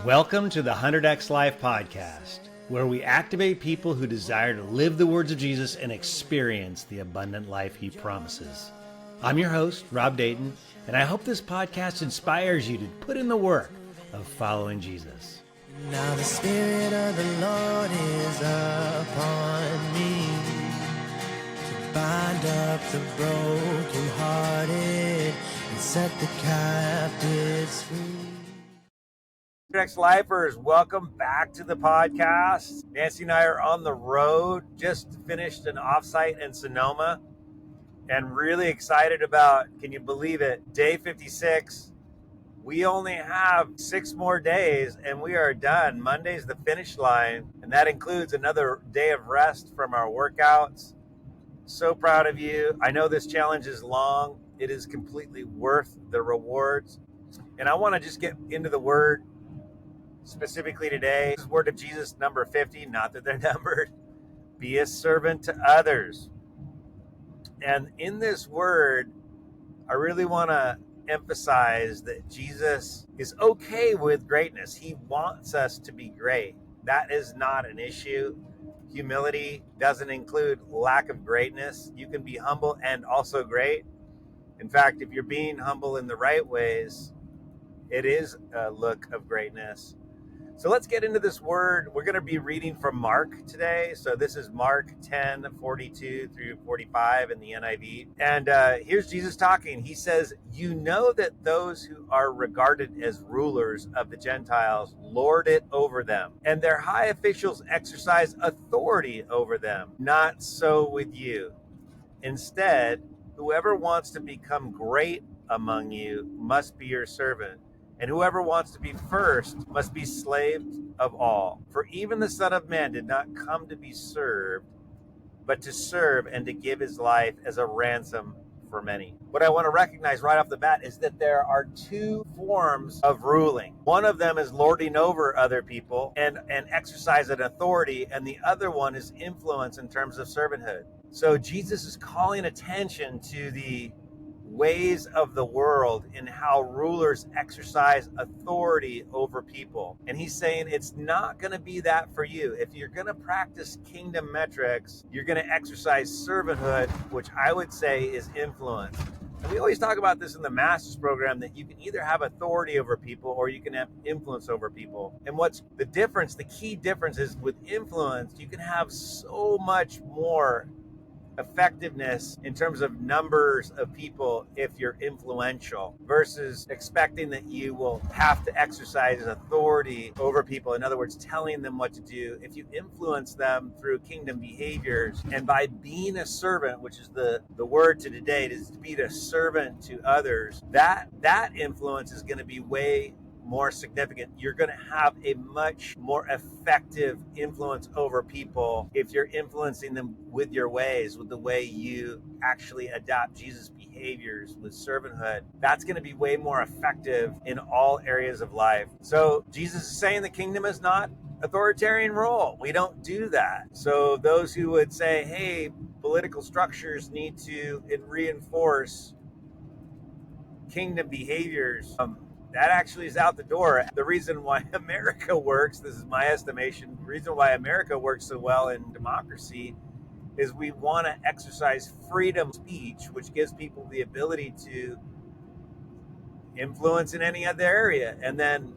Welcome to the 100X Life Podcast, where we activate people who desire to live the words of Jesus and experience the abundant life he promises. I'm your host, Rob Dayton, and I hope this podcast inspires you to put in the work of following Jesus. Now the Spirit of the Lord is upon me, to bind up the brokenhearted and set the captives free. Next Lifers, welcome back to the podcast. Nancy and I are on the road, just finished an offsite in Sonoma, and really excited about, can you believe it, day 56. We only have 6 more days and we are done. Monday's the finish line, and that includes another day of rest from our workouts. So proud of you. I know this challenge is long. It is completely worth the rewards. And I want to just get into the word specifically today. This is Word of Jesus, number 50, not that they're numbered. Be a servant to others. And in this word, I really want to emphasize that Jesus is okay with greatness. He wants us to be great. That is not an issue. Humility doesn't include lack of greatness. You can be humble and also great. In fact, if you're being humble in the right ways, it is a look of greatness. So let's get into this word. We're going to be reading from Mark today. So this is Mark 10, 42 through 45 in the NIV. And here's Jesus talking. He says, "You know that those who are regarded as rulers of the Gentiles lord it over them, and their high officials exercise authority over them. Not so with you. Instead, whoever wants to become great among you must be your servant. And whoever wants to be first must be slave of all. For even the Son of Man did not come to be served, but to serve and to give his life as a ransom for many." What I want to recognize right off the bat is that there are 2 forms of ruling. One of them is lording over other people and exercise an authority, and the other one is influence in terms of servanthood. So Jesus is calling attention to the ways of the world and how rulers exercise authority over people. And he's saying it's not going to be that for you. If you're going to practice kingdom metrics, you're going to exercise servanthood, which I would say is influence. And we always talk about this in the master's program, that you can either have authority over people or you can have influence over people. And what's the difference? The key difference is with influence, you can have so much more effectiveness in terms of numbers of people if you're influential, versus expecting that you will have to exercise authority over people. In other words, telling them what to do. If you influence them through kingdom behaviors and by being a servant, which is the word to today, is to be a servant to others, that influence is going to be way more significant. You're going to have a much more effective influence over people if you're influencing them with your ways, with the way you actually adopt Jesus' behaviors with servanthood. That's going to be way more effective in all areas of life. So Jesus is saying the kingdom is not authoritarian rule. We don't do that. So those who would say, hey, political structures need to reinforce kingdom behaviors, that actually is out the door. The reason why America works, this is my estimation, the reason why America works so well in democracy is we want to exercise freedom of speech, which gives people the ability to influence in any other area. And then,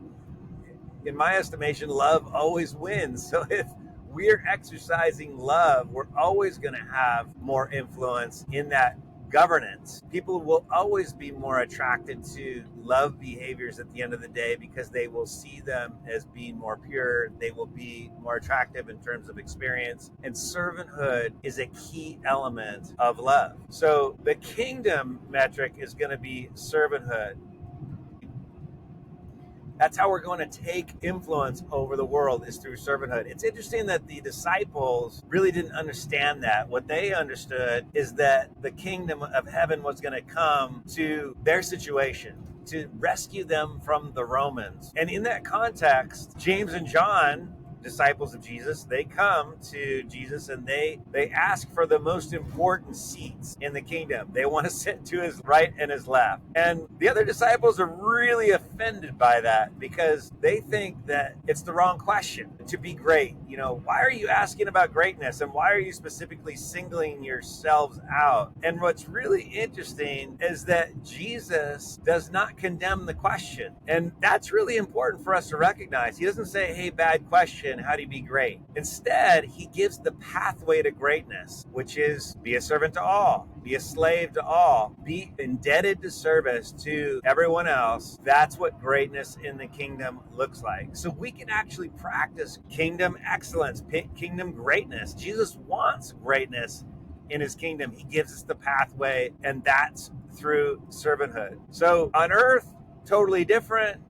in my estimation, love always wins. So if we're exercising love, we're always going to have more influence in that governance. People will always be more attracted to love behaviors at the end of the day because they will see them as being more pure. They will be more attractive in terms of experience. And servanthood is a key element of love. So the kingdom metric is going to be servanthood. That's how we're going to take influence over the world, is through servanthood. It's interesting that the disciples really didn't understand that. What they understood is that the kingdom of heaven was going to come to their situation, to rescue them from the Romans. And in that context, James and John disciples of Jesus, they come to Jesus and they ask for the most important seats in the kingdom. They want to sit to his right and his left. And the other disciples are really offended by that because they think that it's the wrong question to be great. You know, why are you asking about greatness and why are you specifically singling yourselves out? And what's really interesting is that Jesus does not condemn the question. And that's really important for us to recognize. He doesn't say, hey, bad question, how do you be great? Instead, he gives the pathway to greatness, which is be a servant to all, be a slave to all, be indebted to service to everyone else. That's what greatness in the kingdom looks like. So we can actually practice kingdom excellence, kingdom greatness. Jesus wants greatness in his kingdom. He gives us the pathway, and that's through servanthood. So on earth, totally different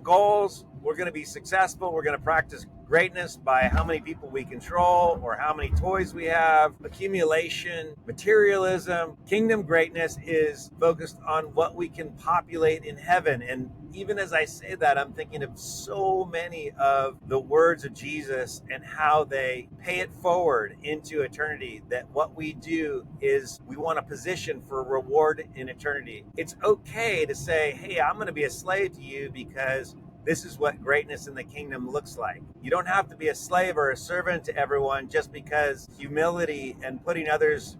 goals. We're going to be successful. We're going to practice greatness by how many people we control or how many toys we have, accumulation, materialism. Kingdom greatness is focused on what we can populate in heaven. And even as I say that, I'm thinking of so many of the words of Jesus and how they pay it forward into eternity, that what we do is we want a position for reward in eternity. It's okay to say, hey, I'm going to be a slave to you because this is what greatness in the kingdom looks like. You don't have to be a slave or a servant to everyone just because humility and putting others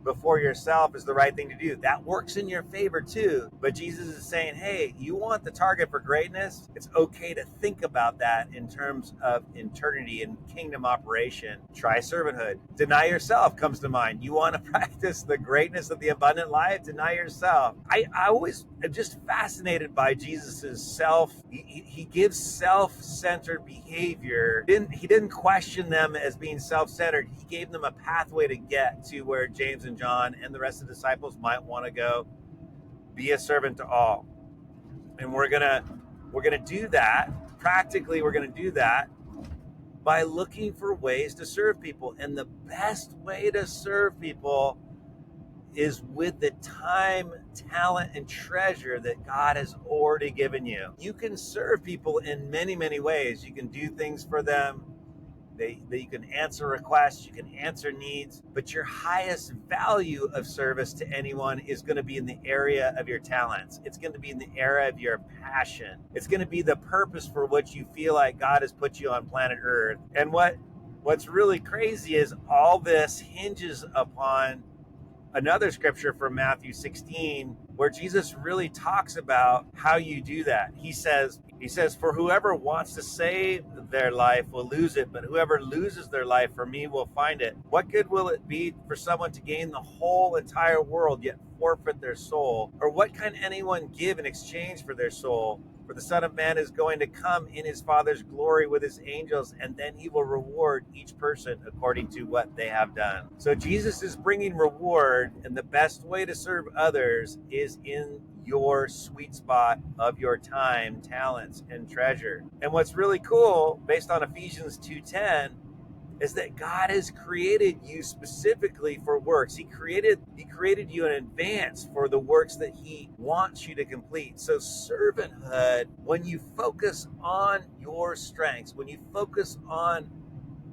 before yourself is the right thing to do. That works in your favor too. But Jesus is saying, hey, you want the target for greatness? It's okay to think about that in terms of eternity and kingdom operation. Try servanthood. Deny yourself comes to mind. You want to practice the greatness of the abundant life? Deny yourself. I always am just fascinated by Jesus's self. He gives self-centered behavior. He didn't question them as being self-centered. He gave them a pathway to get to where James and John and the rest of the disciples might want to go. Be a servant to all. And we're gonna do that. Practically, we're gonna do that by looking for ways to serve people. And the best way to serve people is with the time, talent, and treasure that God has already given you. You can serve people in many, many ways. You can do things for them. You can answer requests, you can answer needs, but your highest value of service to anyone is going to be in the area of your talents. It's going to be in the area of your passion. It's going to be the purpose for which you feel like God has put you on planet Earth. And what's really crazy is all this hinges upon another scripture from Matthew 16, where Jesus really talks about how you do that. He says, for whoever wants to save their life will lose it, but whoever loses their life for me will find it. What good will it be for someone to gain the whole entire world yet forfeit their soul? Or what can anyone give in exchange for their soul? For the Son of Man is going to come in his Father's glory with his angels, and then he will reward each person according to what they have done. So Jesus is bringing reward, and the best way to serve others is in your sweet spot of your time, talents, and treasure. And what's really cool, based on Ephesians 2:10, is that God has created you specifically for works. He created you in advance for the works that he wants you to complete. So servanthood, when you focus on your strengths, when you focus on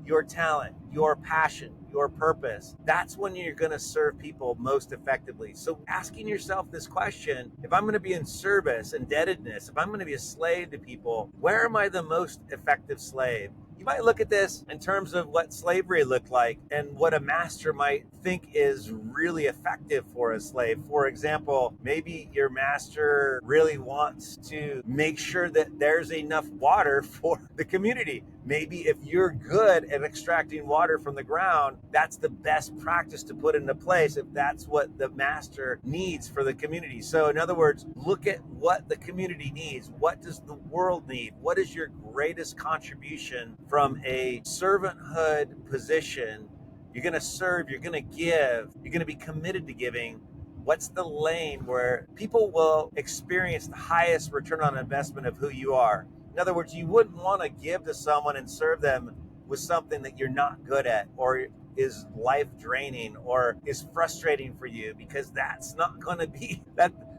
your talent, your passion, your purpose, that's when you're going to serve people most effectively. So asking yourself this question, if I'm going to be in service, indebtedness, if I'm going to be a slave to people, where am I the most effective slave? You might look at this in terms of what slavery looked like and what a master might think is really effective for a slave. For example, maybe your master really wants to make sure that there's enough water for the community. Maybe if you're good at extracting water from the ground, that's the best practice to put into place if that's what the master needs for the community. So in other words, look at what the community needs. What does the world need? What is your greatest contribution from a servanthood position? You're going to serve, you're going to give, you're going to be committed to giving. What's the lane where people will experience the highest return on investment of who you are? In other words, you wouldn't want to give to someone and serve them with something that you're not good at or is life draining or is frustrating for you, because that's not going to be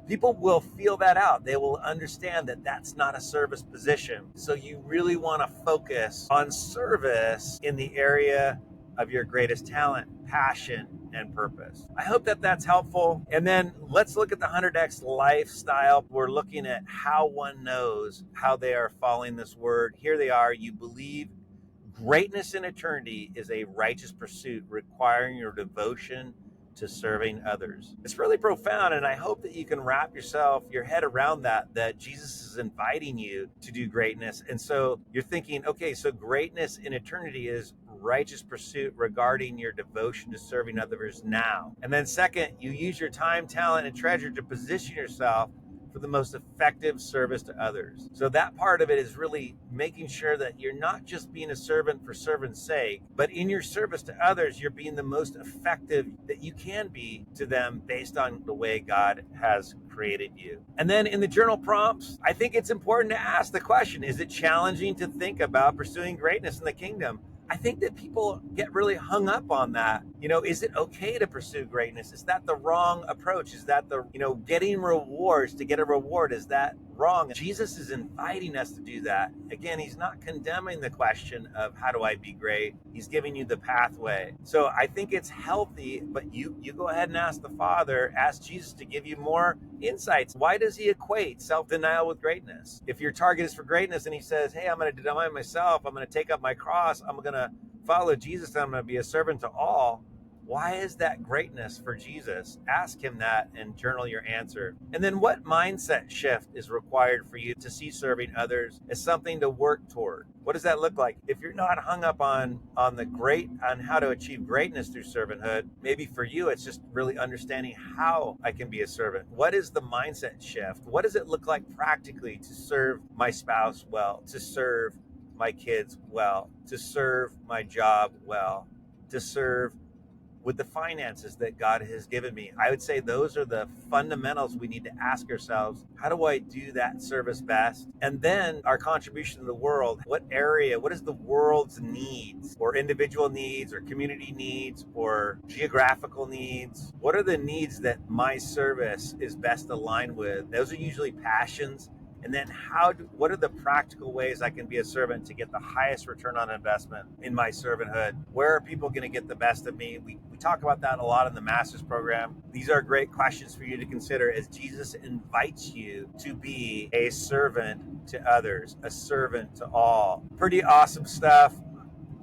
people will feel that out. They will understand that that's not a service position. So you really want to focus on service in the area of your greatest talent, passion, and purpose. I hope that that's helpful. And then let's look at the 100X lifestyle. We're looking at how one knows how they are following this word. Here they are. You believe greatness in eternity is a righteous pursuit requiring your devotion to serving others. It's really profound, and I hope that you can wrap your head around that Jesus is inviting you to do greatness. And so you're thinking, okay, so greatness in eternity is righteous pursuit regarding your devotion to serving others now. And then second, you use your time, talent, and treasure to position yourself for the most effective service to others. So that part of it is really making sure that you're not just being a servant for servant's sake, but in your service to others, you're being the most effective that you can be to them based on the way God has created you. And then in the journal prompts, I think it's important to ask the question, is it challenging to think about pursuing greatness in the kingdom? I think that people get really hung up on that. Is it okay to pursue greatness? Is that the wrong approach? Is that getting rewards to get a reward? Is that wrong? Jesus is inviting us to do that. Again, he's not condemning the question of how do I be great? He's giving you the pathway. So I think it's healthy, but you go ahead and ask the Father, ask Jesus to give you more insights. Why does he equate self-denial with greatness? If your target is for greatness and he says, hey, I'm going to deny myself, I'm going to take up my cross, I'm going to follow Jesus, I'm going to be a servant to all. Why is that greatness for Jesus? Ask him that and journal your answer. And then what mindset shift is required for you to see serving others as something to work toward? What does that look like? If you're not hung up on how to achieve greatness through servanthood, maybe for you it's just really understanding how I can be a servant. What is the mindset shift? What does it look like practically to serve my spouse well, to serve my kids well, to serve my job well, to serve with the finances that God has given me? I would say those are the fundamentals we need to ask ourselves. How do I do that service best? And then our contribution to the world. What is the world's needs, or individual needs, or community needs, or geographical needs? What are the needs that my service is best aligned with? Those are usually passions. And then what are the practical ways I can be a servant to get the highest return on investment in my servanthood? Where are people going to get the best of me? We talk about that a lot in the Master's Program. These are great questions for you to consider as Jesus invites you to be a servant to others, a servant to all. Pretty awesome stuff.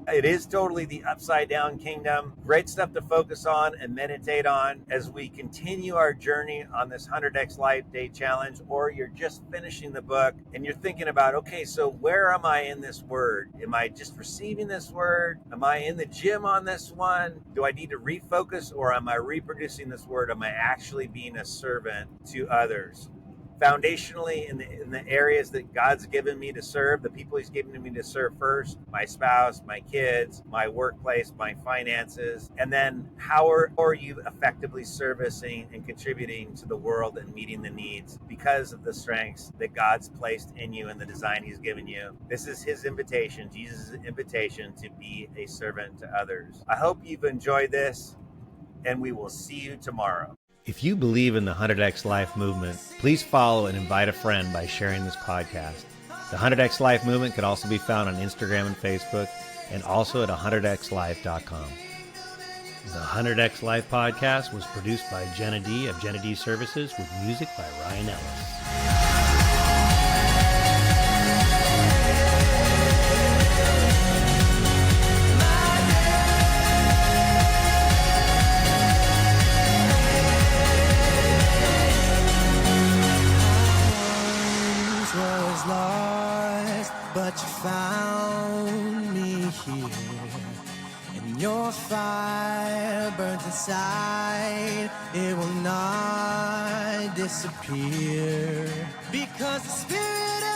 It is totally the upside down kingdom. Great stuff to focus on and meditate on as we continue our journey on this 100X Life Day Challenge, or you're just finishing the book and you're thinking about, okay, so where am I in this word? Am I just receiving this word? Am I in the gym on this one? Do I need to refocus, or am I reproducing this word? Am I actually being a servant to others? Foundationally, in the areas that God's given me to serve, the people he's given me to serve first, my spouse, my kids, my workplace, my finances. And then how are you effectively servicing and contributing to the world and meeting the needs because of the strengths that God's placed in you and the design he's given you? This is his invitation, Jesus' invitation, to be a servant to others. I hope you've enjoyed this, and we will see you tomorrow. If you believe in the 100X Life movement, please follow and invite a friend by sharing this podcast. The 100X Life movement can also be found on Instagram and Facebook, and also at 100xlife.com. The 100X Life podcast was produced by Jenna D of Jenna D Services, with music by Ryan Ellis. But you found me here, and your fire burns inside. It will not disappear, because the Spirit of